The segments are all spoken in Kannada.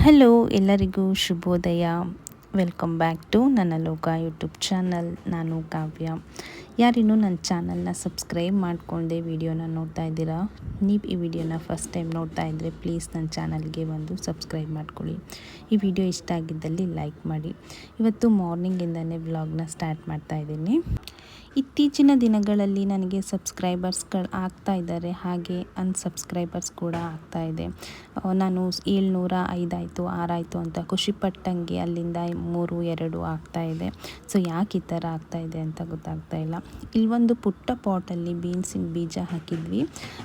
ಹಲೋ ಎಲ್ಲರಿಗೂ ಶುಭೋದಯ. ವೆಲ್ಕಮ್ ಬ್ಯಾಕ್ ಟು ನನ್ನ ಲೋಕ ಯೂಟ್ಯೂಬ್ ಚಾನಲ್. ನಾನು ಕಾವ್ಯ. ಯಾರಿನ್ನೂ ನನ್ನ ಚಾನಲ್ನ ಸಬ್ಸ್ಕ್ರೈಬ್ ಮಾಡಿಕೊಂಡೆ ವಿಡಿಯೋನ ನೋಡ್ತಾ ಇದ್ದೀರಾ, ನೀವು ಈ ವಿಡಿಯೋನ ಫಸ್ಟ್ ಟೈಮ್ ನೋಡ್ತಾ ಇದ್ದರೆ ಪ್ಲೀಸ್ ನನ್ನ ಚಾನಲ್ಗೆ ಒಂದು ಸಬ್ಸ್ಕ್ರೈಬ್ ಮಾಡ್ಕೊಳ್ಳಿ. ಈ ವಿಡಿಯೋ ಇಷ್ಟ ಆಗಿದ್ದಲ್ಲಿ ಲೈಕ್ ಮಾಡಿ. ಇವತ್ತು ಮಾರ್ನಿಂಗಿಂದನೇ ವ್ಲಾಗ್ನ ಸ್ಟಾರ್ಟ್ ಮಾಡ್ತಾ ಇದ್ದೀನಿ. ಇತ್ತೀಚಿನ ದಿನಗಳಲ್ಲಿ ನನಗೆ ಸಬ್ಸ್ಕ್ರೈಬರ್ಸ್ಗಳು ಆಗ್ತಾ ಇದ್ದಾರೆ, ಹಾಗೆ ಅನ್ಸಬ್ಸ್ಕ್ರೈಬರ್ಸ್ ಕೂಡ ಆಗ್ತಾ ಇದೆ. ನಾನು 705 ಆಯಿತು 6 ಆಯಿತು ಅಂತ ಖುಷಿಪಟ್ಟಂಗೆ ಅಲ್ಲಿಂದ 3 2 ಆಗ್ತಾ ಇದೆ. ಸೊ ಯಾಕೆ ಈ ಥರ ಆಗ್ತಾ ಇದೆ ಅಂತ ಗೊತ್ತಾಗ್ತಾ ಇಲ್ಲ. ಇಲ್ಲೊಂದು ಪುಟ್ಟ ಪಾಟಲ್ಲಿ ಬೀನ್ಸಿನ ಬೀಜ ಹಾಕಿದ್ವಿ,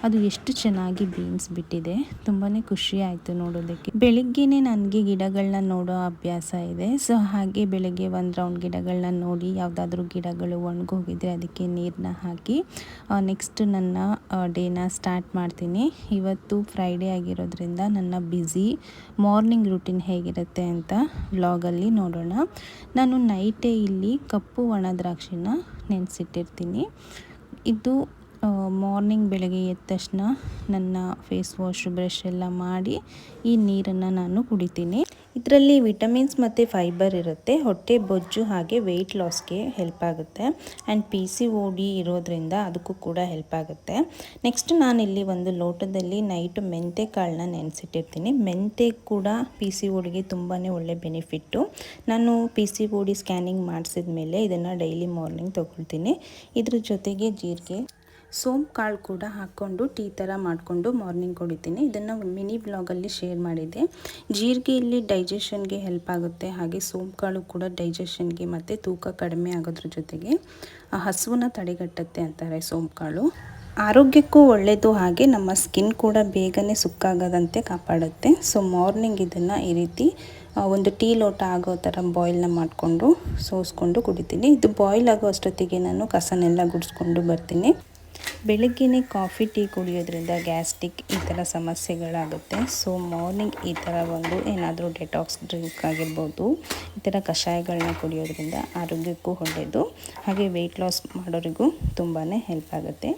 ಅದು ಎಷ್ಟು ಚೆನ್ನಾಗಿ ಬೀನ್ಸ್ ಬಿಟ್ಟಿದೆ. ತುಂಬಾ ಖುಷಿ ಆಯಿತು ನೋಡೋದಕ್ಕೆ. ಬೆಳಿಗ್ಗೆನೇ ನನಗೆ ಗಿಡಗಳನ್ನ ನೋಡೋ ಅಭ್ಯಾಸ ಇದೆ. ಸೊ ಹಾಗೆ ಬೆಳಗ್ಗೆ ಒಂದು ರೌಂಡ್ ಗಿಡಗಳನ್ನ ನೋಡಿ ಯಾವುದಾದ್ರೂ ಗಿಡಗಳು ಒಣಗೋಗಿದ್ರೆ ಅದಕ್ಕೆ ನೀರನ್ನ ಹಾಕಿ ನೆಕ್ಸ್ಟ್ ನನ್ನ ಡೇನ ಸ್ಟಾರ್ಟ್ ಮಾಡ್ತೀನಿ. ಇವತ್ತು ಫ್ರೈಡೇ ಆಗಿರೋದ್ರಿಂದ ನನ್ನ ಬ್ಯುಸಿ ಮಾರ್ನಿಂಗ್ ರೂಟೀನ್ ಹೇಗಿರುತ್ತೆ ಅಂತ ವ್ಲಾಗಲ್ಲಿ ನೋಡೋಣ. ನಾನು ನೈಟೇ ಇಲ್ಲಿ ಕಪ್ಪು ಒಣ ದ್ರಾಕ್ಷಿನ ನೆನೆಸಿಟ್ಟಿರ್ತೀನಿ. ಇದು ಮಾರ್ನಿಂಗ್ ಬೆಳಗ್ಗೆ ಎದ್ದ ತಕ್ಷಣ ನನ್ನ ಫೇಸ್ ವಾಶ್ ಬ್ರಷ್ ಎಲ್ಲ ಮಾಡಿ ಈ ನೀರನ್ನು ನಾನು ಕುಡಿತೀನಿ. ಇದರಲ್ಲಿ ವಿಟಮಿನ್ಸ್ ಮತ್ತು ಫೈಬರ್ ಇರುತ್ತೆ. ಹೊಟ್ಟೆ ಬೊಜ್ಜು ಹಾಗೆ ವೆಯ್ಟ್ ಲಾಸ್ಗೆ ಹೆಲ್ಪ್ ಆಗುತ್ತೆ. ಆ್ಯಂಡ್ PCOD ಇರೋದ್ರಿಂದ ಅದಕ್ಕೂ ಕೂಡ ಹೆಲ್ಪ್ ಆಗುತ್ತೆ. ನೆಕ್ಸ್ಟ್ ನಾನಿಲ್ಲಿ ಒಂದು ಲೋಟದಲ್ಲಿ ನೈಟು ಮೆಂತೆ ಕಾಳನ್ನ ನೆನೆಸಿಟ್ಟಿರ್ತೀನಿ. ಮೆಂತೆ ಕೂಡ PCODಗೆ ತುಂಬಾ ಒಳ್ಳೆ ಬೆನಿಫಿಟ್ಟು. ನಾನು PCOD ಸ್ಕ್ಯಾನಿಂಗ್ ಮಾಡಿಸಿದ ಮೇಲೆ ಇದನ್ನು ಡೈಲಿ ಮಾರ್ನಿಂಗ್ ತೊಗೊಳ್ತೀನಿ. ಇದ್ರ ಜೊತೆಗೆ ಜೀರಿಗೆ, ಸೋಂಪು ಕಾಳು ಕೂಡ ಹಾಕ್ಕೊಂಡು ಟೀ ಥರ ಮಾಡಿಕೊಂಡು ಮಾರ್ನಿಂಗ್ ಕುಡಿತೀನಿ. ಇದನ್ನು ಮಿನಿ ಬ್ಲಾಗಲ್ಲಿ ಶೇರ್ ಮಾಡಿದ್ದೆ. ಜೀರಿಗೆಯಲ್ಲಿ ಡೈಜೆಷನ್ಗೆ ಹೆಲ್ಪ್ ಆಗುತ್ತೆ, ಹಾಗೆ ಸೋಂಪು ಕಾಳು ಕೂಡ ಡೈಜೆಷನ್ಗೆ ಮತ್ತು ತೂಕ ಕಡಿಮೆ ಆಗೋದ್ರ ಜೊತೆಗೆ ಹಸುವನ್ನ ತಡೆಗಟ್ಟುತ್ತೆ ಅಂತಾರೆ ಸೋಂಪು ಕಾಳು. ಆರೋಗ್ಯಕ್ಕೂ ಒಳ್ಳೆಯದು, ಹಾಗೆ ನಮ್ಮ ಸ್ಕಿನ್ ಕೂಡ ಬೇಗನೆ ಸುಕ್ಕಾಗದಂತೆ ಕಾಪಾಡುತ್ತೆ. ಸೊ ಮಾರ್ನಿಂಗ್ ಇದನ್ನು ಈ ರೀತಿ ಒಂದು ಟೀ ಲೋಟ ಆಗೋ ಥರ ಬಾಯ್ಲ್ನ ಮಾಡಿಕೊಂಡು ಸೋಸ್ಕೊಂಡು ಕುಡಿತೀನಿ. ಇದು ಬಾಯ್ಲ್ ಆಗೋ ಅಷ್ಟೊತ್ತಿಗೆ ನಾನು ಕಸನೆಲ್ಲ ಗುಡಿಸ್ಕೊಂಡು ಬರ್ತೀನಿ. ಬೆಳಗ್ಗೆನೇ ಕಾಫಿ ಟೀ ಕುಡಿಯೋದ್ರಿಂದ ಗ್ಯಾಸ್ಟ್ರಿಕ್ ಈ ಥರ ಸಮಸ್ಯೆಗಳಾಗುತ್ತೆ. ಸೊ ಮಾರ್ನಿಂಗ್ ಈ ಥರ ಒಂದು ಏನಾದರೂ ಡೆಟಾಕ್ಸ್ ಡ್ರಿಂಕ್ ಆಗಿರ್ಬೋದು, ಈ ಥರ ಕಷಾಯಗಳನ್ನ ಕುಡಿಯೋದ್ರಿಂದ ಆರೋಗ್ಯಕ್ಕೂ ಒಳ್ಳೆಯದು, ಹಾಗೆ ವೆಯ್ಟ್ ಲಾಸ್ ಮಾಡೋರಿಗೂ ತುಂಬಾ ಹೆಲ್ಪ್ ಆಗುತ್ತೆ.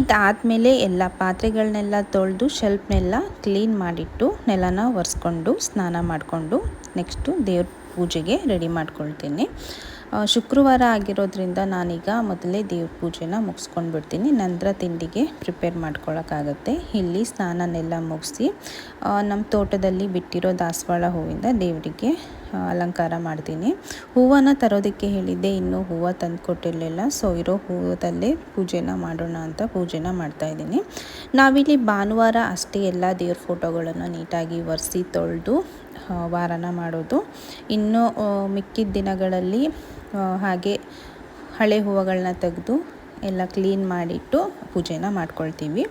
ಇದಾದಮೇಲೆ ಎಲ್ಲ ಪಾತ್ರೆಗಳನ್ನೆಲ್ಲ ತೊಳೆದು ಶೆಲ್ಫ್ನೆಲ್ಲ ಕ್ಲೀನ್ ಮಾಡಿಟ್ಟು ನೆಲನ ಒರೆಸ್ಕೊಂಡು ಸ್ನಾನ ಮಾಡಿಕೊಂಡು ನೆಕ್ಸ್ಟು ದೇವ್ರ ಪೂಜೆಗೆ ರೆಡಿ ಮಾಡ್ಕೊಳ್ತೀನಿ. ಶುಕ್ರವಾರ ಆಗಿರೋದ್ರಿಂದ ನಾನೀಗ ಮೊದಲೇ ದೇವ್ರ ಪೂಜೆನ ಮುಗಿಸ್ಕೊಂಡು ಬಿಡ್ತೀನಿ, ನಂತರ ತಿಂಡಿಗೆ ಪ್ರಿಪೇರ್ ಮಾಡ್ಕೊಳ್ಳೋಕ್ಕಾಗತ್ತೆ. ಇಲ್ಲಿ ಸ್ನಾನನೆಲ್ಲ ಮುಗಿಸಿ ನಮ್ಮ ತೋಟದಲ್ಲಿ ಬಿಟ್ಟಿರೋ ದಾಸವಾಳ ಹೂವಿಂದ ದೇವರಿಗೆ ಅಲಂಕಾರ ಮಾಡ್ತೀನಿ. ಹೂವನ್ನು ತರೋದಕ್ಕೆ ಹೇಳಿದ್ದೆ, ಇನ್ನೂ ಹೂವು ತಂದು ಕೊಟ್ಟಿರಲಿಲ್ಲ. ಸೊ ಇರೋ ಹೂವದಲ್ಲೇ ಪೂಜೆನ ಮಾಡೋಣ ಅಂತ ಪೂಜೆನ ಮಾಡ್ತಾಯಿದ್ದೀನಿ. ನಾವಿಲ್ಲಿ ಭಾನುವಾರ ಅಷ್ಟೇ ಎಲ್ಲ ದೇವ್ರ ಫೋಟೋಗಳನ್ನು ನೀಟಾಗಿ ಒರೆಸಿ ತೊಳೆದು ವಾರನ ಮಾಡೋದು. ಇನ್ನು ಮಿಕ್ಕಿದ ದಿನಗಳಲ್ಲಿ ಹಾಗೆ ಹಳೆ ಹೂವುಗಳನ್ನ ತೆಗೆದು ಎಲ್ಲ ಕ್ಲೀನ್ ಮಾಡಿಟ್ಟು ಪೂಜೆನ ಮಾಡ್ಕೊಳ್ತೀವಿ.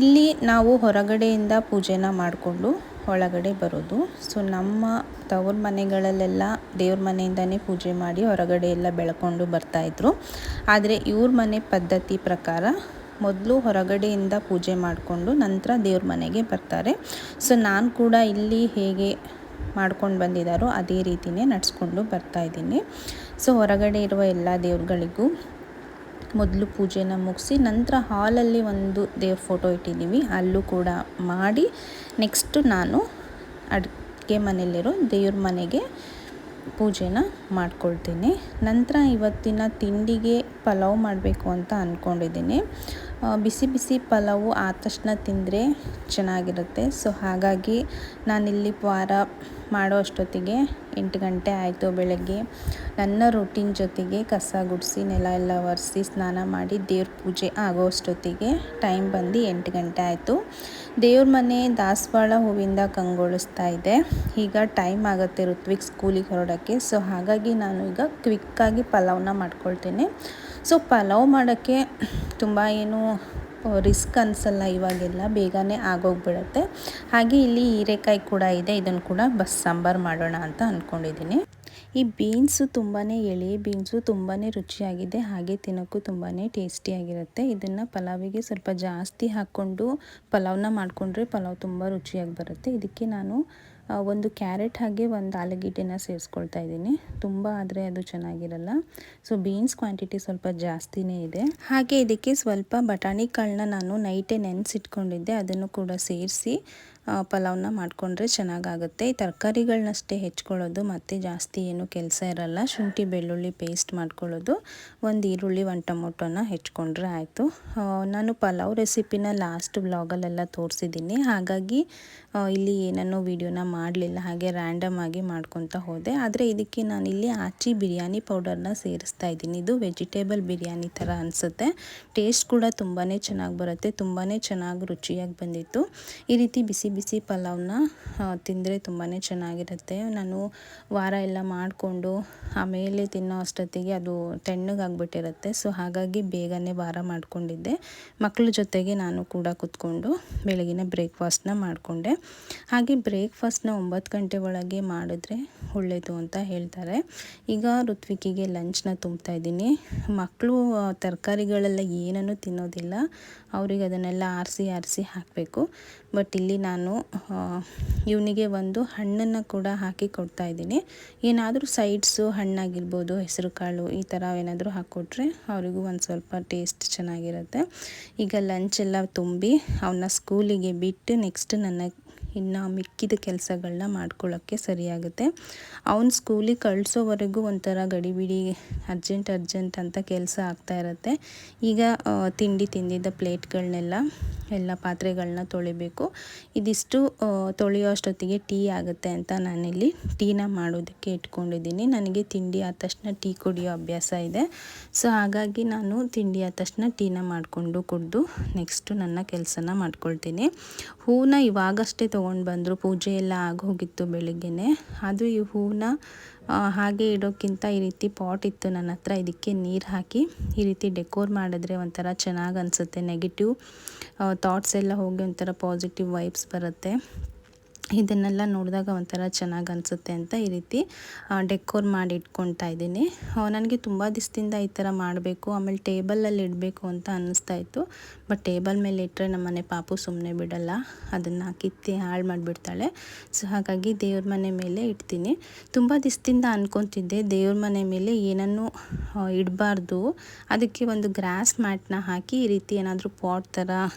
ಇಲ್ಲಿ ನಾವು ಹೊರಗಡೆಯಿಂದ ಪೂಜೆನ ಮಾಡಿಕೊಂಡು ಒಳಗಡೆ ಬರೋದು. ಸೊ ನಮ್ಮ ತವ್ರ ಮನೆಗಳಲ್ಲೆಲ್ಲ ದೇವ್ರ ಮನೆಯಿಂದನೇ ಪೂಜೆ ಮಾಡಿ ಹೊರಗಡೆ ಎಲ್ಲ ಬೆಳ್ಕೊಂಡು ಬರ್ತಾಯಿದ್ರು. ಆದರೆ ಇವ್ರ ಮನೆ ಪದ್ಧತಿ ಪ್ರಕಾರ ಮೊದಲು ಹೊರಗಡೆಯಿಂದ ಪೂಜೆ ಮಾಡಿಕೊಂಡು ನಂತರ ದೇವ್ರ ಮನೆಗೆ ಬರ್ತಾರೆ. ಸೊ ನಾನು ಕೂಡ ಇಲ್ಲಿ ಹೇಗೆ ಮಾಡ್ಕೊಂಡು ಬಂದಿದ್ದಾರೋ ಅದೇ ರೀತಿಯೇ ನಡೆಸ್ಕೊಂಡು ಬರ್ತಾಯಿದ್ದೀನಿ. ಸೊ ಹೊರಗಡೆ ಇರುವ ಎಲ್ಲ ದೇವ್ರುಗಳಿಗೂ ಮೊದಲು ಪೂಜೆನ ಮುಗಿಸಿ ನಂತರ ಹಾಲಲ್ಲಿ ಒಂದು ದೇವ್ರ ಫೋಟೋ ಇಟ್ಟಿದ್ದೀವಿ, ಅಲ್ಲೂ ಕೂಡ ಮಾಡಿ ನೆಕ್ಸ್ಟು ನಾನು ಅಡುಗೆ ಮನೆಯಲ್ಲಿರೋ ದೇವ್ರ ಮನೆಗೆ ಪೂಜೆನ ಮಾಡ್ಕೊಳ್ತೀನಿ. ನಂತರ ಇವತ್ತಿನ ತಿಂಡಿಗೆ ಪಲಾವ್ ಮಾಡಬೇಕು ಅಂತ ಅಂದ್ಕೊಂಡಿದ್ದೀನಿ. ಬಿಸಿ ಬಿಸಿ ಪಲಾವು ಆದ ತಕ್ಷಣ ತಿಂದರೆ ಚೆನ್ನಾಗಿರುತ್ತೆ. ಸೊ ಹಾಗಾಗಿ ನಾನಿಲ್ಲಿ ವಾರ ಮಾಡೋ ಅಷ್ಟೊತ್ತಿಗೆ 8 ಗಂಟೆ ಆಯಿತು. ಬೆಳಗ್ಗೆ ನನ್ನ ರೂಟೀನ್ ಜೊತೆಗೆ ಕಸ ಗುಡಿಸಿ ನೆಲ ಎಲ್ಲ ಒರೆಸಿ ಸ್ನಾನ ಮಾಡಿ ದೇವ್ರ ಪೂಜೆ ಆಗೋ ಅಷ್ಟೊತ್ತಿಗೆ ಟೈಮ್ ಬಂದು 8 ಗಂಟೆ ಆಯಿತು. ದೇವ್ರ ಮನೆ ದಾಸವಾಳ ಹೂವಿಂದ ಕಂಗೊಳಿಸ್ತಾ ಇದೆ. ಈಗ ಟೈಮ್ ಆಗುತ್ತೆ ಋತ್ವಿಕ್ ಸ್ಕೂಲಿಗೆ ಹೊರಡೋಕ್ಕೆ. ಸೊ ಹಾಗಾಗಿ ನಾನು ಈಗ ಕ್ವಿಕ್ಕಾಗಿ ಪಲಾವ್ನ ಮಾಡ್ಕೊಳ್ತೀನಿ. ಸೊ ಪಲಾವ್ ಮಾಡೋಕ್ಕೆ ತುಂಬ ಏನು ರಿಸ್ಕ್ ಅನಿಸಲ್ಲ, ಇವಾಗೆಲ್ಲ ಬೇಗನೆ ಆಗೋಗ್ಬಿಡುತ್ತೆ. ಹಾಗೆ ಇಲ್ಲಿ ಹೀರೆಕಾಯಿ ಕೂಡ ಇದೆ, ಇದನ್ನು ಕೂಡ ಸಾಂಬಾರು ಮಾಡೋಣ ಅಂತ ಅಂದ್ಕೊಂಡಿದ್ದೀನಿ. ಈ ಬೀನ್ಸು ತುಂಬಾ ಎಳೆ ಬೀನ್ಸು ತುಂಬಾ ರುಚಿಯಾಗಿದೆ, ಹಾಗೆ ತಿನ್ನೋಕ್ಕೂ ತುಂಬಾ ಟೇಸ್ಟಿಯಾಗಿರುತ್ತೆ. ಇದನ್ನು ಪಲಾವಿಗೆ ಸ್ವಲ್ಪ ಜಾಸ್ತಿ ಹಾಕ್ಕೊಂಡು ಪಲಾವ್ನ ಮಾಡಿಕೊಂಡ್ರೆ ಪಲಾವ್ ತುಂಬ ರುಚಿಯಾಗಿ ಬರುತ್ತೆ. ಇದಕ್ಕೆ ನಾನು ಒಂದು ಕ್ಯಾರೆಟ್ ಹಾಗೆ ಒಂದು ಆಲೂಗೆಡ್ಡೆನ ಸೇರಿಸ್ಕೊಳ್ತಾ ಇದ್ದೀನಿ. ತುಂಬ ಆದರೆ ಅದು ಚೆನ್ನಾಗಿರಲ್ಲ. ಸೊ ಬೀನ್ಸ್ ಕ್ವಾಂಟಿಟಿ ಸ್ವಲ್ಪ ಜಾಸ್ತಿನೇ ಇದೆ. ಹಾಗೆ ಇದಕ್ಕೆ ಸ್ವಲ್ಪ ಬಟಾಣಿ ಕಾಳನ್ನ ನಾನು ನೈಟೇ ನೆನೆಸಿಟ್ಕೊಂಡಿದ್ದೆ, ಅದನ್ನು ಕೂಡ ಸೇರಿಸಿ ಪಲಾವ್ನ ಮಾಡಿಕೊಂಡ್ರೆ ಚೆನ್ನಾಗಾಗುತ್ತೆ. ಈ ತರಕಾರಿಗಳನ್ನಷ್ಟೇ ಹೆಚ್ಕೊಳ್ಳೋದು, ಮತ್ತು ಜಾಸ್ತಿ ಏನು ಕೆಲಸ ಇರಲ್ಲ. ಶುಂಠಿ ಬೆಳ್ಳುಳ್ಳಿ ಪೇಸ್ಟ್ ಮಾಡ್ಕೊಳ್ಳೋದು, ಒಂದು ಈರುಳ್ಳಿ ಒಂದು ಟೊಮೊಟೊನ ಹೆಚ್ಕೊಂಡ್ರೆ ಆಯಿತು. ನಾನು ಪಲಾವ್ ರೆಸಿಪಿನ ಲಾಸ್ಟ್ ವ್ಲಾಗಲ್ಲೆಲ್ಲ ತೋರಿಸಿದ್ದೀನಿ, ಹಾಗಾಗಿ ಇಲ್ಲಿ ಏನನ್ನೋ ವೀಡಿಯೋನ ಮಾಡಲಿಲ್ಲ, ಹಾಗೆ ರ್ಯಾಂಡಮ್ ಆಗಿ ಮಾಡ್ಕೊತಾ ಹೋದೆ. ಆದರೆ ಇದಕ್ಕೆ ನಾನಿಲ್ಲಿ ಆಚಿ ಬಿರಿಯಾನಿ ಪೌಡರ್ನ ಸೇರಿಸ್ತಾ ಇದ್ದೀನಿ. ಇದು ವೆಜಿಟೇಬಲ್ ಬಿರಿಯಾನಿ ಥರ ಅನಿಸುತ್ತೆ. ಟೇಸ್ಟ್ ಕೂಡ ತುಂಬಾ ಚೆನ್ನಾಗಿ ಬರುತ್ತೆ, ತುಂಬಾ ಚೆನ್ನಾಗಿ ರುಚಿಯಾಗಿ ಬಂದಿತ್ತು. ಈ ರೀತಿ ಬಿಸಿ ಬಿಸಿ ಪಲಾವ್ನ ತಿಂದರೆ ತುಂಬಾ ಚೆನ್ನಾಗಿರುತ್ತೆ. ನಾನು ವಾರ ಎಲ್ಲ ಮಾಡಿಕೊಂಡು ಆಮೇಲೆ ತಿನ್ನೋ ಅಷ್ಟೊತ್ತಿಗೆ ಅದು ತಣ್ಣಗಾಗ್ಬಿಟ್ಟಿರುತ್ತೆ. ಸೊ ಹಾಗಾಗಿ ಬೇಗನೆ ವಾರ ಮಾಡಿಕೊಂಡಿದ್ದೆ. ಮಕ್ಕಳ ಜೊತೆಗೆ ನಾನು ಕೂಡ ಕೂತ್ಕೊಂಡು ಬೆಳಗಿನ ಬ್ರೇಕ್ಫಾಸ್ಟ್ನ ಮಾಡಿಕೊಂಡೆ. ಹಾಗೆ ಬ್ರೇಕ್ಫಾಸ್ಟ್ನ 9 ಗಂಟೆ ಒಳಗೆ ಮಾಡಿದ್ರೆ ಒಳ್ಳೆಯದು ಅಂತ ಹೇಳ್ತಾರೆ. ಈಗ ಋತ್ವಿಕಿಗೆ ಲಂಚ್ನ ತುಂಬ್ತಾ ಇದ್ದೀನಿ. ಮಕ್ಕಳು ತರಕಾರಿಗಳೆಲ್ಲ ಏನನ್ನೂ ತಿನ್ನೋದಿಲ್ಲ, ಅವ್ರಿಗೆ ಅದನ್ನೆಲ್ಲ ಆರಿಸಿ ಹಾಕಬೇಕು. ಬಟ್ ಇಲ್ಲಿ ನಾನು ಇವನಿಗೆ ಒಂದು ಹಣ್ಣನ್ನು ಕೂಡ ಹಾಕಿ ಕೊಡ್ತಾ ಇದ್ದೀನಿ. ಏನಾದರೂ ಸೈಡ್ಸು ಹಣ್ಣಾಗಿರ್ಬೋದು, ಹೆಸರು ಕಾಳು ಈ ಥರ ಏನಾದರೂ ಹಾಕ್ಕೊಟ್ರೆ ಅವರಿಗೂ ಒಂದು ಸ್ವಲ್ಪ ಟೇಸ್ಟ್ ಚೆನ್ನಾಗಿರುತ್ತೆ. ಈಗ ಲಂಚ್ ಎಲ್ಲ ತುಂಬಿ ಅವನ್ನ ಸ್ಕೂಲಿಗೆ ಬಿಟ್ಟು ನೆಕ್ಸ್ಟ್ ನನ್ನ ಇನ್ನು ಮಿಕ್ಕಿದ ಕೆಲಸಗಳನ್ನ ಮಾಡ್ಕೊಳ್ಳೋಕ್ಕೆ ಸರಿಯಾಗುತ್ತೆ. ಅವ್ನು ಸ್ಕೂಲಿಗೆ ಕಳಿಸೋವರೆಗೂ ಒಂಥರ ಗಡಿಬಿಡಿ, ಅರ್ಜೆಂಟ್ ಅಂತ ಕೆಲಸ ಆಗ್ತಾ ಇರುತ್ತೆ. ಈಗ ತಿಂಡಿ ತಿಂದಿದ್ದ ಪ್ಲೇಟ್ಗಳನ್ನೆಲ್ಲ ಪಾತ್ರೆಗಳನ್ನ ತೊಳಿಬೇಕು. ಇದಿಷ್ಟು ತೊಳೆಯೋ ಅಷ್ಟೊತ್ತಿಗೆ ಟೀ ಆಗುತ್ತೆ ಅಂತ ನಾನಿಲ್ಲಿ ಟೀನ ಮಾಡೋದಕ್ಕೆ ಇಟ್ಕೊಂಡಿದ್ದೀನಿ. ನನಗೆ ತಿಂಡಿ ಆದ ತಕ್ಷಣ ಟೀ ಕುಡಿಯೋ ಅಭ್ಯಾಸ ಇದೆ. ಸೊ ಹಾಗಾಗಿ ನಾನು ತಿಂಡಿ ಆದ ತಕ್ಷಣ ಟೀನ ಮಾಡಿಕೊಂಡು ಕುಡಿದು ನೆಕ್ಸ್ಟು ನನ್ನ ಕೆಲಸನ ಮಾಡ್ಕೊಳ್ತೀನಿ. ಹೂವನ್ನ ಇವಾಗಷ್ಟೇ ತೊಗೊಂಡು ಬಂದರು, ಪೂಜೆ ಎಲ್ಲ ಆಗೋಗಿತ್ತು ಬೆಳಗ್ಗೆನೆ. ಅದು ಈ ಹೂವನ್ನ ಹಾಗೆ ಇಡೋಕ್ಕಿಂತ ಈ ರೀತಿ ಪಾಟ್ ಇತ್ತು ನನ್ನ ಹತ್ರ, ಇದಕ್ಕೆ ನೀರು ಹಾಕಿ ಈ ರೀತಿ ಡೆಕೋರ್ ಮಾಡಿದ್ರೆ ಒಂಥರ ಚೆನ್ನಾಗಿ ಅನಿಸುತ್ತೆ. ನೆಗೆಟಿವ್ ಥಾಟ್ಸ್ ಎಲ್ಲ ಹೋಗಿ ಒಂಥರ ಪಾಸಿಟಿವ್ ವೈಬ್ಸ್ ಬರುತ್ತೆ. ಇದನ್ನೆಲ್ಲ ನೋಡಿದಾಗ ಒಂಥರ ಚೆನ್ನಾಗಿ ಅನಿಸುತ್ತೆ ಅಂತ ಈ ರೀತಿ ಡೆಕೋರ್ ಮಾಡಿ ಇಟ್ಕೊತಾ ಇದ್ದೀನಿ. ನನಗೆ ತುಂಬ ದಿವಸದಿಂದ ಈ ಥರ ಮಾಡಬೇಕು, ಆಮೇಲೆ ಟೇಬಲಲ್ಲಿ ಇಡಬೇಕು ಅಂತ ಅನ್ನಿಸ್ತಾ ಇತ್ತು. ಬಟ್ ಟೇಬಲ್ ಮೇಲೆ ಇಟ್ಟರೆ ನಮ್ಮನೆ ಪಾಪು ಸುಮ್ಮನೆ ಬಿಡಲ್ಲ, ಅದನ್ನು ಕಿತ್ತಿ ಹಾಳು ಮಾಡಿಬಿಡ್ತಾಳೆ. ಸೊ ಹಾಗಾಗಿ ದೇವ್ರ ಮನೆ ಮೇಲೆ ಇಡ್ತೀನಿ. ತುಂಬ ದಿವಸದಿಂದ ಅಂದ್ಕೊತಿದ್ದೆ ದೇವ್ರ ಮನೆ ಮೇಲೆ ಏನನ್ನೂ ಇಡಬಾರ್ದು, ಅದಕ್ಕೆ ಒಂದು ಗ್ರಾಸ್ ಮ್ಯಾಟ್ನ ಹಾಕಿ ಈ ರೀತಿ ಏನಾದರೂ ಪಾಟ್ ಥರ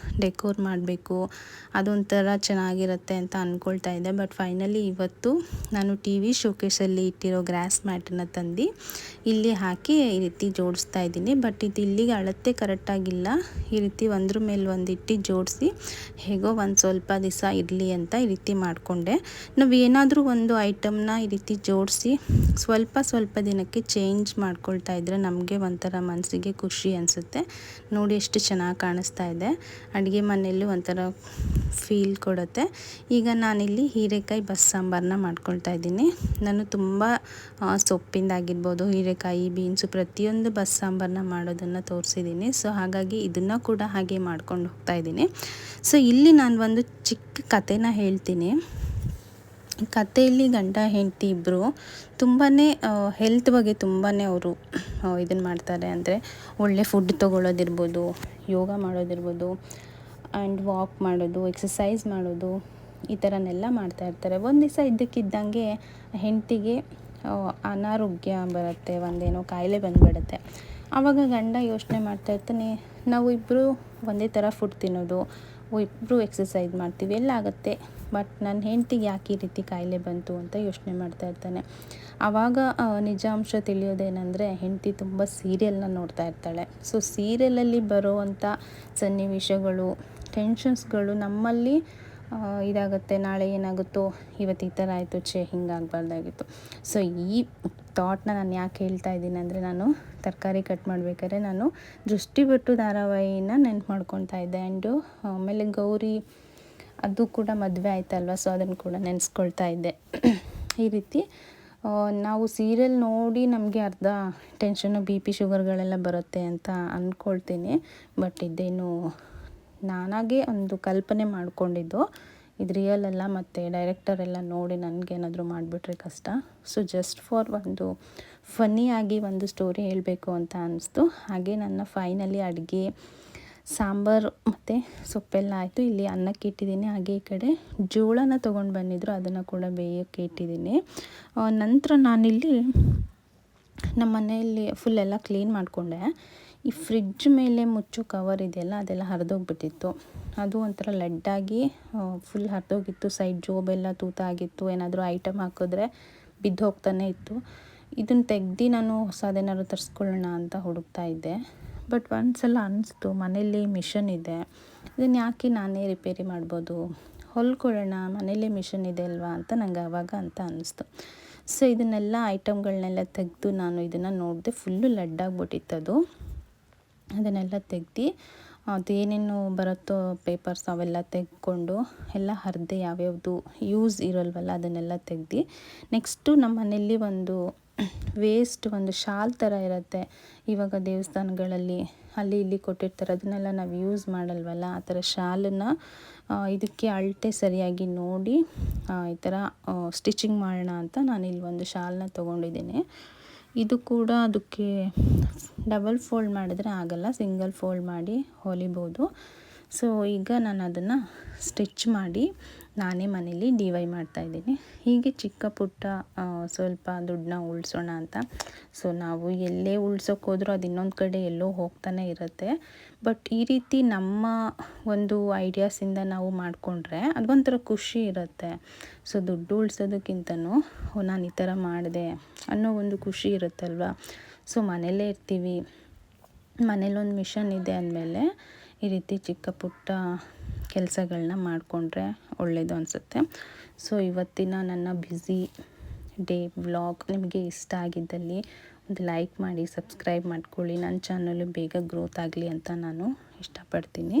ಡೆಕೋರ್ ಮಾಡಬೇಕು, ಅದೊಂಥರ ಚೆನ್ನಾಗಿರುತ್ತೆ ಅಂತ ಅಂದ್ಕೊಳ್ತಾ ಇದೆ. ಬಟ್ ಫೈನಲಿ ಇವತ್ತು ನಾನು ಟಿ.ವಿ ಶೋಕೇಸಲ್ಲಿ ಇಟ್ಟಿರೋ ಗ್ರಾಸ್ ಮ್ಯಾಟನ್ನು ತಂದು ಇಲ್ಲಿ ಹಾಕಿ ಈ ರೀತಿ ಜೋಡಿಸ್ತಾ ಇದ್ದೀನಿ. ಬಟ್ ಇದು ಇಲ್ಲಿಗೆ ಅಳತೆ ಕರೆಕ್ಟಾಗಿಲ್ಲ, ಈ ರೀತಿ ಒಂದ್ರ ಮೇಲೆ ಒಂದು ಇಟ್ಟು ಜೋಡಿಸಿ ಹೇಗೋ ಒಂದು ಸ್ವಲ್ಪ ದಿವಸ ಇರಲಿ ಅಂತ ಈ ರೀತಿ ಮಾಡಿಕೊಂಡೆ. ನಾವು ಏನಾದರೂ ಒಂದು ಐಟಮ್ನ ಈ ರೀತಿ ಜೋಡಿಸಿ ಸ್ವಲ್ಪ ದಿನಕ್ಕೆ ಚೇಂಜ್ ಮಾಡ್ಕೊಳ್ತಾ ಇದ್ದರೆ ನಮಗೆ ಒಂಥರ ಮನಸ್ಸಿಗೆ ಖುಷಿ ಅನಿಸುತ್ತೆ. ನೋಡಿ ಎಷ್ಟು ಚೆನ್ನಾಗಿ ಕಾಣಿಸ್ತಾ ಇದೆ, ಅಡುಗೆ ಮನೆಯಲ್ಲೂ ಒಂಥರ ಫೀಲ್ ಕೊಡುತ್ತೆ. ಈಗ ನಾನಿಲ್ಲಿ ಹೀರೆಕಾಯಿ ಬಸ್ಸಾಂಬಾರನ್ನ ಮಾಡ್ಕೊಳ್ತಾ ಇದ್ದೀನಿ. ನಾನು ತುಂಬ ಸೊಪ್ಪಿಂದಾಗಿರ್ಬೋದು, ಹೀರೆಕಾಯಿ, ಬೀನ್ಸು ಪ್ರತಿಯೊಂದು ಬಸ್ಸಾಂಬಾರನ್ನ ಮಾಡೋದನ್ನು ತೋರಿಸಿದ್ದೀನಿ. ಸೊ ಹಾಗಾಗಿ ಇದನ್ನು ಕೂಡ ಹಾಗೆ ಮಾಡ್ಕೊಂಡು ಹೋಗ್ತಾ ಇದ್ದೀನಿ. ಸೊ ಇಲ್ಲಿ ನಾನು ಒಂದು ಚಿಕ್ಕ ಕಥೆನ ಹೇಳ್ತೀನಿ. ಕಥೆಯಲ್ಲಿ ಗಂಡ ಹೆಂಡತಿ ಇಬ್ಬರು ತುಂಬಾ ಹೆಲ್ತ್ ಬಗ್ಗೆ ತುಂಬಾ ಅವರು ಇದನ್ನು ಮಾಡ್ತಾರೆ. ಅಂದರೆ ಒಳ್ಳೆ ಫುಡ್ ತೊಗೊಳ್ಳೋದಿರ್ಬೋದು, ಯೋಗ ಮಾಡೋದಿರ್ಬೋದು, ಆ್ಯಂಡ್ ವಾಕ್ ಮಾಡೋದು, ಎಕ್ಸಸೈಸ್ ಮಾಡೋದು, ಈ ಥರನೆಲ್ಲ ಮಾಡ್ತಾಯಿರ್ತಾರೆ. ಒಂದು ದಿವಸ ಇದ್ದಕ್ಕಿದ್ದಂಗೆ ಹೆಂಡತಿಗೆ ಅನಾರೋಗ್ಯ ಬರುತ್ತೆ, ಒಂದೇನೋ ಕಾಯಿಲೆ ಬಂದುಬಿಡುತ್ತೆ. ಆವಾಗ ಗಂಡ ಯೋಚನೆ ಮಾಡ್ತಾಯಿರ್ತಾನೆ, ನಾವು ಇಬ್ಬರು ಒಂದೇ ಥರ ಫುಡ್ ತಿನ್ನೋದು, ಇಬ್ಬರು ಎಕ್ಸಸೈಸ್ ಮಾಡ್ತೀವಿ, ಎಲ್ಲ ಆಗುತ್ತೆ, ಬಟ್ ನನ್ನ ಹೆಂಡತಿಗೆ ಯಾಕೆ ಈ ರೀತಿ ಕಾಯಿಲೆ ಬಂತು ಅಂತ ಯೋಚನೆ ಮಾಡ್ತಾ ಇರ್ತಾನೆ. ಆವಾಗ ನಿಜಾಂಶ ತಿಳಿಯೋದೇನೆಂದರೆ ಹೆಂಡತಿ ತುಂಬ ಸೀರಿಯಲ್ನ ನೋಡ್ತಾ ಇರ್ತಾಳೆ. ಸೊ ಸೀರಿಯಲಲ್ಲಿ ಬರೋವಂಥ ಸನ್ನಿವೇಶಗಳು, ಟೆನ್ಷನ್ಸ್ಗಳು ನಮ್ಮಲ್ಲಿ ಇದಾಗುತ್ತೆ. ನಾಳೆ ಏನಾಗುತ್ತೋ, ಇವತ್ತು ಈ ಥರ ಆಯಿತು, ಹಿಂಗಾಗಬಾರ್ದಾಗಿತ್ತು. ಸೊ ಈ ಥಾಟ್ನ ನಾನು ಯಾಕೆ ಹೇಳ್ತಾ ಇದ್ದೀನಿ ಅಂದರೆ, ನಾನು ತರಕಾರಿ ಕಟ್ ಮಾಡಬೇಕಾದ್ರೆ ನಾನು ದೃಷ್ಟಿಬೊಟ್ಟು ಧಾರಾವಾಹಿನ ನೆನ್ಪು ಮಾಡ್ಕೊತಾ ಇದ್ದೆ. ಆ್ಯಂಡು ಆಮೇಲೆ ಗೌರಿ ಅದು ಕೂಡ ಮದುವೆ ಆಯ್ತಲ್ವ, ಸೊ ಅದನ್ನು ಕೂಡ ನೆನೆಸ್ಕೊಳ್ತಾ ಇದ್ದೆ. ಈ ರೀತಿ ನಾವು ಸೀರಿಯಲ್ ನೋಡಿ ನಮಗೆ ಅರ್ಧ ಟೆನ್ಷನ್ನು, BP ಶುಗರ್ಗಳೆಲ್ಲ ಬರುತ್ತೆ ಅಂತ ಅಂದ್ಕೊಳ್ತೀನಿ. ಬಟ್ ಇದೇನು ನಾನಾಗೆ ಒಂದು ಕಲ್ಪನೆ ಮಾಡಿಕೊಂಡಿದ್ದು, ಇದು ರಿಯಲ್ ಅಲ್ಲ. ಮತ್ತು ಡೈರೆಕ್ಟರೆಲ್ಲ ನೋಡಿ ನನಗೇನಾದರೂ ಮಾಡಿಬಿಟ್ರೆ ಕಷ್ಟ. ಸೊ ಜಸ್ಟ್ ಫಾರ್ ಒಂದು ಫನ್ನಿಯಾಗಿ ಒಂದು ಸ್ಟೋರಿ ಹೇಳಬೇಕು ಅಂತ ಅನ್ನಿಸ್ತು. ಹಾಗೆ ನನ್ನ ಫೈನಲಿ ಅಡುಗೆ ಸಾಂಬಾರು ಮತ್ತು ಸೊಪ್ಪೆಲ್ಲ ಆಯಿತು. ಇಲ್ಲಿ ಅನ್ನಕ್ಕೆ ಇಟ್ಟಿದ್ದೀನಿ. ಹಾಗೆ ಈ ಕಡೆ ಜೋಳನ ತೊಗೊಂಡು ಬಂದಿದ್ರು, ಅದನ್ನು ಕೂಡ ಬೇಯೋಕ್ಕೆ ಇಟ್ಟಿದ್ದೀನಿ. ನಂತರ ನಾನಿಲ್ಲಿ ನಮ್ಮ ಮನೆಯಲ್ಲಿ ಫುಲ್ಲೆಲ್ಲ ಕ್ಲೀನ್ ಮಾಡಿಕೊಂಡೆ. ಈ ಫ್ರಿಡ್ಜ್ ಮೇಲೆ ಮುಚ್ಚೋ ಕವರ್ ಇದೆಯಲ್ಲ ಅದೆಲ್ಲ ಹರಿದೋಗ್ಬಿಟ್ಟಿತ್ತು. ಅದು ಒಂಥರ ಲಡ್ಡಾಗಿ ಫುಲ್ ಹರಿದೋಗಿತ್ತು. ಸೈಡ್ ಜೋಬೆಲ್ಲ ತೂತಾಗಿತ್ತು. ಏನಾದರೂ ಐಟಮ್ ಹಾಕಿದ್ರೆ ಬಿದ್ದು ಹೋಗ್ತಾನೆ ಇತ್ತು. ಇದನ್ನು ತೆಗ್ದು ನಾನು ಹೊಸದೇನಾದ್ರು ತರಿಸ್ಕೊಳ್ಳೋಣ ಅಂತ ಹುಡುಕ್ತಾ ಇದ್ದೆ. ಬಟ್ ಒಂದ್ಸಲ ಅನಿಸ್ತು, ಮನೇಲಿ ಮಿಷನ್ ಇದೆ, ಇದನ್ನು ಯಾಕೆ ನಾನೇ ರಿಪೇರಿ ಮಾಡ್ಬೋದು, ಹೊಲ್ಕೊಳ್ಳೋಣ, ಮನೇಲೇ ಮಿಷನ್ ಇದೆ ಅಲ್ವಾ ಅಂತ ನಂಗೆ ಆವಾಗ ಅಂತ ಅನ್ನಿಸ್ತು. ಸೊ ಇದನ್ನೆಲ್ಲ ಐಟಮ್ಗಳನ್ನೆಲ್ಲ ತೆಗೆದು ನಾನು ಇದನ್ನು ನೋಡಿದೆ, ಫುಲ್ಲು ಲಡ್ಡಾಗ್ಬಿಟ್ಟಿತ್ತದು. ಅದನ್ನೆಲ್ಲ ತೆಗ್ದು ಅದೇನೇನು ಬರುತ್ತೋ ಪೇಪರ್ಸ್ ಅವೆಲ್ಲ ತೆಗೆದುಕೊಂಡು ಎಲ್ಲ ಹರಿದೆ, ಯಾವ್ಯಾವುದು ಯೂಸ್ ಇರೋಲ್ವಲ್ಲ ಅದನ್ನೆಲ್ಲ ತೆಗ್ದು. ನೆಕ್ಸ್ಟು ನಮ್ಮ ಮನೆಯಲ್ಲಿ ಒಂದು ವೇಸ್ಟ್ ಒಂದು ಶಾಲ್ ಥರ ಇರುತ್ತೆ, ಇವಾಗ ದೇವಸ್ಥಾನಗಳಲ್ಲಿ ಅಲ್ಲಿ ಇಲ್ಲಿ ಕೊಟ್ಟಿರ್ತಾರೆ, ಅದನ್ನೆಲ್ಲ ನಾವು ಯೂಸ್ ಮಾಡಲ್ವಲ್ಲ, ಆ ಥರ ಶಾಲನ್ನು ಇದಕ್ಕೆ ಅಳತೆ ಸರಿಯಾಗಿ ನೋಡಿ ಈ ಥರ ಸ್ಟಿಚಿಂಗ್ ಮಾಡೋಣ ಅಂತ ನಾನಿಲ್ಲಿ ಒಂದು ಶಾಲನ್ನ ತೊಗೊಂಡಿದ್ದೀನಿ. ಇದು ಕೂಡ ಅದಕ್ಕೆ ಡಬಲ್ ಫೋಲ್ಡ್ ಮಾಡಿದ್ರೆ ಆಗಲ್ಲ, ಸಿಂಗಲ್ ಫೋಲ್ಡ್ ಮಾಡಿ ಹೊಲಿಬೋದು. ಸೊ ಈಗ ನಾನು ಅದನ್ನು ಸ್ಟಿಚ್ ಮಾಡಿ ನಾನೇ ಮನೇಲಿ DIY ಮಾಡ್ತಾಯಿದ್ದೀನಿ. ಹೀಗೆ ಚಿಕ್ಕ ಪುಟ್ಟ ಸ್ವಲ್ಪ ದುಡ್ಡನ್ನ ಉಳಿಸೋಣ ಅಂತ. ಸೊ ನಾವು ಎಲ್ಲೇ ಉಳ್ಸೋಕೆ ಹೋದ್ರೂ ಅದು ಇನ್ನೊಂದು ಕಡೆ ಎಲ್ಲೋ ಹೋಗ್ತಾನೆ ಇರುತ್ತೆ. ಬಟ್ ಈ ರೀತಿ ನಮ್ಮ ಒಂದು ಐಡಿಯಾಸಿಂದ ನಾವು ಮಾಡಿಕೊಂಡ್ರೆ ಅದೊಂಥರ ಖುಷಿ ಇರುತ್ತೆ. ಸೊ ದುಡ್ಡು ಉಳಿಸೋದಕ್ಕಿಂತನೂ ನಾನು ಈ ಥರ ಮಾಡಿದೆ ಅನ್ನೋ ಒಂದು ಖುಷಿ ಇರುತ್ತಲ್ವ. ಸೊ ಮನೆಯಲ್ಲೇ ಇರ್ತೀವಿ, ಮನೇಲೊಂದು ಮಿಷನ್ ಇದೆ ಅಂದಮೇಲೆ ಈ ರೀತಿ ಚಿಕ್ಕ ಪುಟ್ಟ ಕೆಲಸಗಳನ್ನ ಮಾಡಿಕೊಂಡ್ರೆ ಒಳ್ಳೆಯದು ಅನಿಸುತ್ತೆ. ಸೊ ಇವತ್ತಿನ ನನ್ನ ಬ್ಯುಸಿ ಡೇ ವ್ಲಾಗ್ ನಿಮಗೆ ಇಷ್ಟ ಆಗಿದ್ದಲ್ಲಿ ಒಂದು ಲೈಕ್ ಮಾಡಿ, ಸಬ್ಸ್ಕ್ರೈಬ್ ಮಾಡ್ಕೊಳ್ಳಿ. ನನ್ನ ಚಾನಲು ಬೇಗ ಗ್ರೋತ್ ಆಗಲಿ ಅಂತ ನಾನು ಇಷ್ಟಪಡ್ತೀನಿ.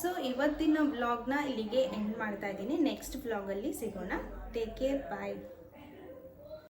ಸೊ ಇವತ್ತಿನ ವ್ಲಾಗ್ನ ಇಲ್ಲಿಗೆ ಎಂಡ್ ಮಾಡ್ತಾ ಇದ್ದೀನಿ. ನೆಕ್ಸ್ಟ್ ವ್ಲಾಗಲ್ಲಿ ಸಿಗೋಣ. ಟೇಕ್ ಕೇರ್, ಬಾಯ್.